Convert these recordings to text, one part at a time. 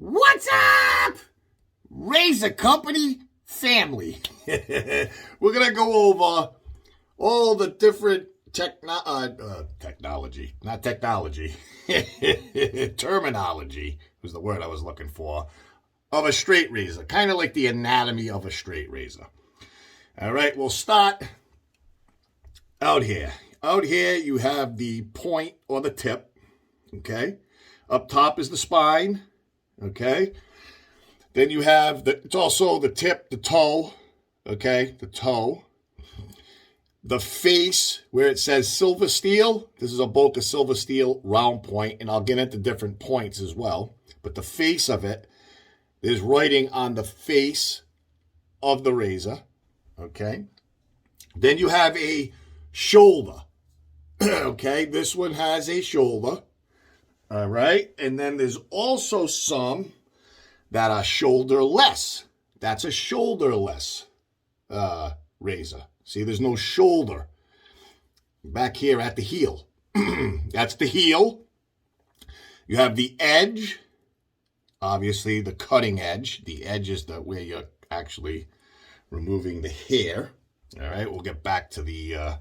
What's up, Razor Company family? We're going to go over all the different technology, not technology, terminology was the word I was looking for, of a straight razor, kind of like the anatomy of a straight razor. All right, we'll start out here. Out here, you have the point or the tip, okay? Up top is the spine, okay? Then you have, it's also the tip, the toe, okay? The toe. The face, where it says silver steel, this is a Boca silver steel round point, and I'll get into different points as well. But the face of it, there's writing on the face of the razor, okay? Then you have a shoulder, okay? This one has a shoulder, all right? And then there's also some that are shoulderless. That's a shoulderless razor. See, there's no shoulder back here at the heel. That's the heel. You have the edge, obviously the cutting edge. The edge is where you're actually removing the hair. All right, we'll get back to the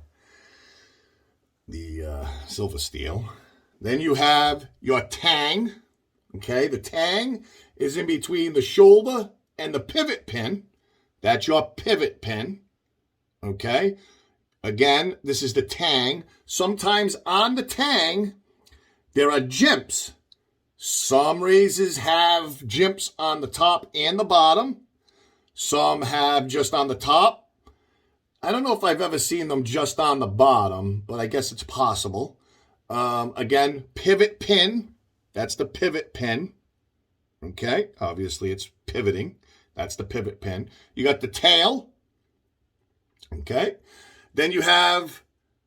silver steel. Then you have your tang. Okay, the tang is in between the shoulder and the pivot pin. That's your pivot pin. Okay, again, this is the tang. Sometimes on the tang, there are jimps. Some razors have jimps on the top and the bottom. Some have just on the top. I don't know if I've ever seen them just on the bottom, but I guess it's possible. Again, pivot pin. That's the pivot pin. Okay, obviously it's pivoting. That's the pivot pin. You got the tail. Okay, then you have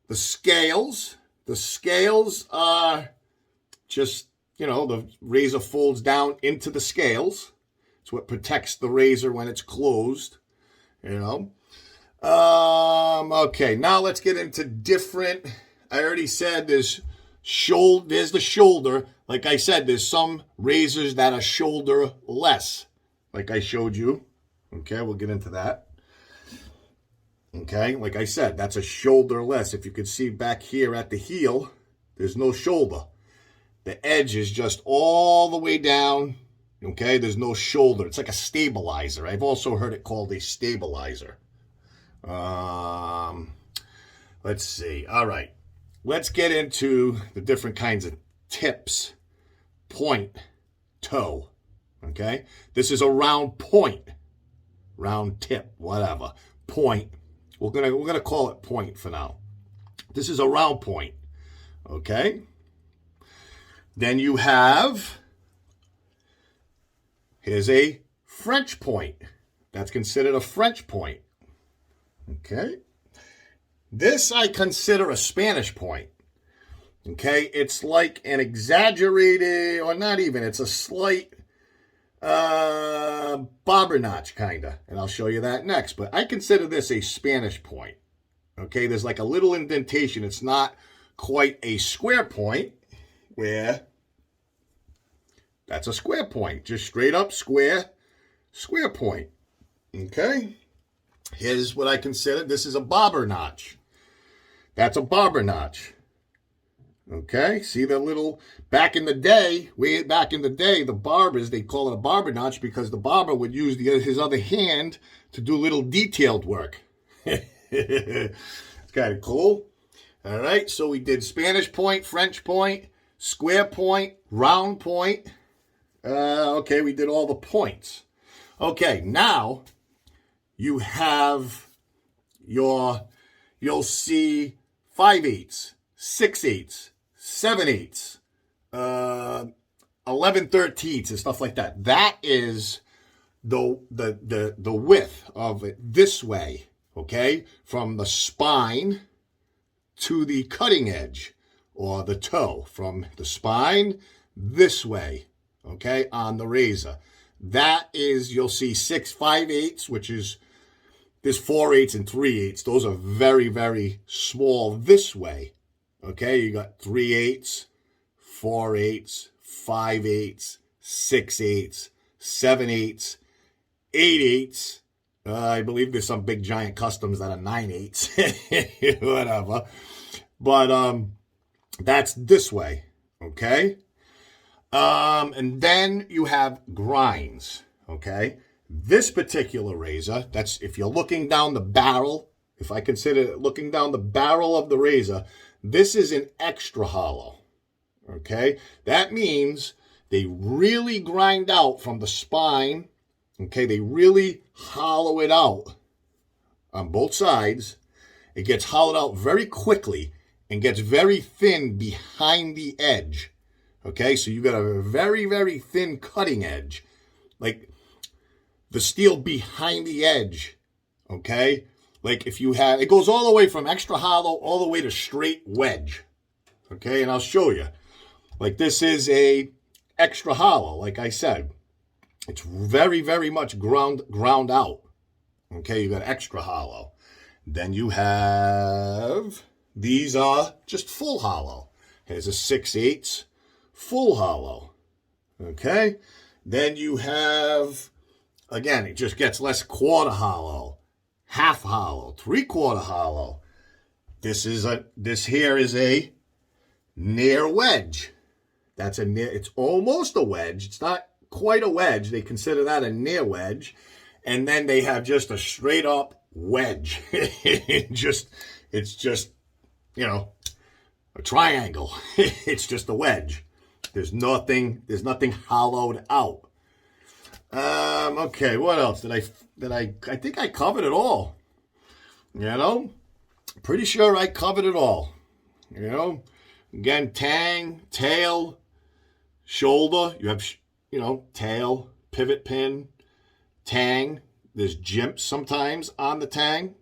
the scales. The scales are just, the razor folds down into the scales. It's what protects the razor when it's closed, Okay, now let's get into different. I already said there's the shoulder. Like I said, there's some razors that are shoulderless, like I showed you. Okay, we'll get into that. Okay, like I said, that's a shoulderless. If you can see back here at the heel, there's no shoulder. The edge is just all the way down. Okay, there's no shoulder. It's like a stabilizer. I've also heard it called a stabilizer. Let's see. All right, let's get into the different kinds of tips. Point, toe. Okay, this is a round point, round tip, whatever. Point. We're gonna call it point for now. This is a round point, okay? Then you have, here's a French point. That's considered a French point, okay? This I consider a Spanish point, okay? It's like an exaggerated, or not even, it's a slight bobber notch kind of, and I'll show you that next. But I consider this a Spanish point. Okay, there's like a little indentation. It's not quite a square point, where that's a square point, just straight up square point. Okay, here's what I consider. This is a bobber notch. That's a bobber notch. Okay, see the little, way back in the day, the barbers, they call it a barber notch because the barber would use his other hand to do little detailed work. It's kind of cool. All right, so we did Spanish point, French point, square point, round point. Okay, we did all the points. Okay, now you have you'll see 5/8, 6/8, 7/8, 11/13 and stuff like that. That is the width of it this way, okay? From the spine to the cutting edge or the toe. From the spine this way, okay, on the razor. That is, you'll see 5/8, which is, there's 4/8 and 3/8. Those are very, very small this way. Okay, you got 3/8, 4/8, 5/8, 6/8, 7/8, 8/8. I believe there's some big giant customs that are 9/8, whatever. But that's this way, okay? And then you have grinds, okay? This particular razor, that's if you're looking down the barrel, if I consider looking down the barrel of the razor, this is an extra hollow, okay? That means they really grind out from the spine, okay? They really hollow it out on both sides. It gets hollowed out very quickly and gets very thin behind the edge. Okay, so you got a very, very thin cutting edge. Like the steel behind the edge. Okay? Like if you have, it goes all the way from extra hollow all the way to straight wedge. Okay, and I'll show you. Like this is a extra hollow, like I said. It's very, very much ground out. Okay, you got extra hollow. Then you have, these are just full hollow. Here's a 6/8 full hollow. Okay, then you have, again, it just gets less, quarter hollow, half hollow, 3/4 hollow. This here is a near wedge. That's a near, it's almost a wedge. It's not quite a wedge. They consider that a near wedge. And then they have just a straight up wedge. It's just, you know, a triangle. It's just a wedge. There's nothing hollowed out. Okay, what else I think I covered it all. You know, pretty sure I covered it all. You know, again, Tang, tail, shoulder. You have, you know, tail, pivot pin, Tang. There's jimps sometimes on the Tang,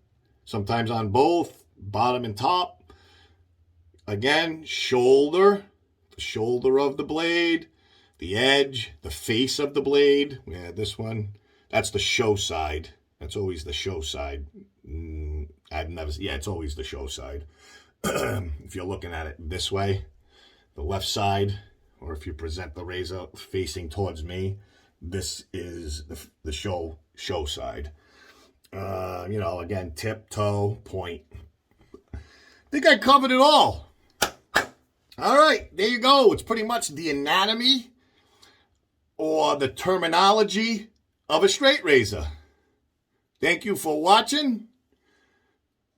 sometimes on both, bottom and top. Again, shoulder, the shoulder of the blade, the edge, the face of the blade. Yeah, this one, that's the show side. That's always the show side. It's always the show side. If you're looking at it this way, the left side, or if you present the razor facing towards me, this is the show side. You know, again, tip, toe, point. I think I covered it all. All right, there you go. It's pretty much the anatomy or the terminology of a straight razor. Thank you for watching.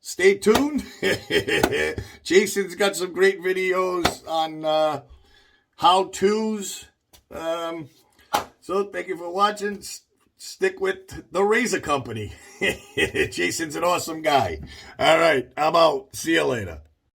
Stay tuned. Jason's got some great videos on how-tos. So thank you for watching. Stick with the Razor Company. Jason's an awesome guy. All right, I'm out. See you later.